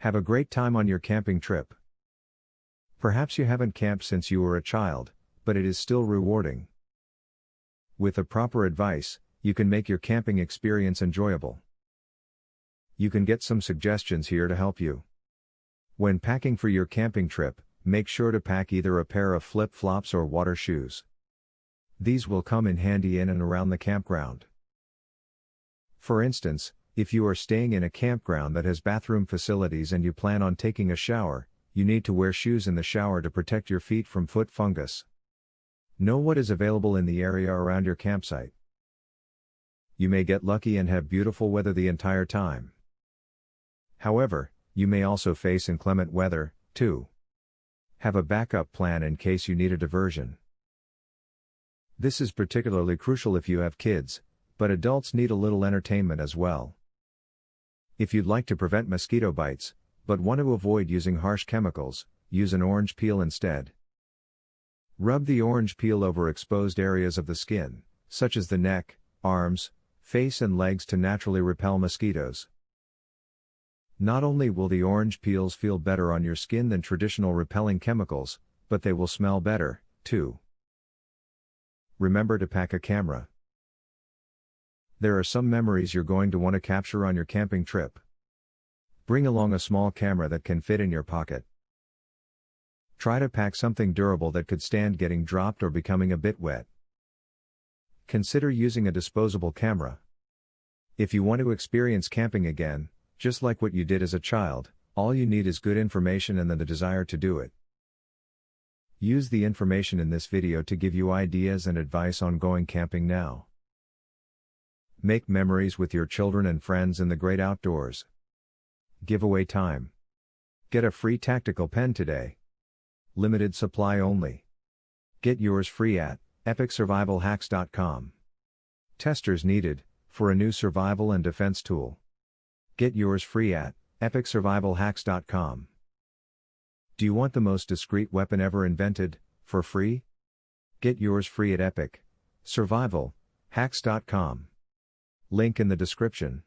Have a great time on your camping trip. Perhaps you haven't camped since you were a child, but it is still rewarding. With the proper advice, you can make your camping experience enjoyable. You can get some suggestions here to help you. When packing for your camping trip, make sure to pack either a pair of flip-flops or water shoes. These will come in handy in and around the campground. For instance, if you are staying in a campground that has bathroom facilities and you plan on taking a shower, you need to wear shoes in the shower to protect your feet from foot fungus. Know what is available in the area around your campsite. You may get lucky and have beautiful weather the entire time. However, you may also face inclement weather, too. Have a backup plan in case you need a diversion. This is particularly crucial if you have kids, but adults need a little entertainment as well. If you'd like to prevent mosquito bites, but want to avoid using harsh chemicals, use an orange peel instead. Rub the orange peel over exposed areas of the skin, such as the neck, arms, face and legs to naturally repel mosquitoes. Not only will the orange peels feel better on your skin than traditional repelling chemicals, but they will smell better, too. Remember to pack a camera. There are some memories you're going to want to capture on your camping trip. Bring along a small camera that can fit in your pocket. Try to pack something durable that could stand getting dropped or becoming a bit wet. Consider using a disposable camera. If you want to experience camping again, just like what you did as a child, all you need is good information and then the desire to do it. Use the information in this video to give you ideas and advice on going camping now. Make memories with your children and friends in the great outdoors. Giveaway time. Get a free tactical pen today. Limited supply only. Get yours free at epicsurvivalhacks.com. Testers needed, for a new survival and defense tool. Get yours free at epicsurvivalhacks.com. Do you want the most discreet weapon ever invented, for free? Get yours free at epicsurvivalhacks.com. Link in the description.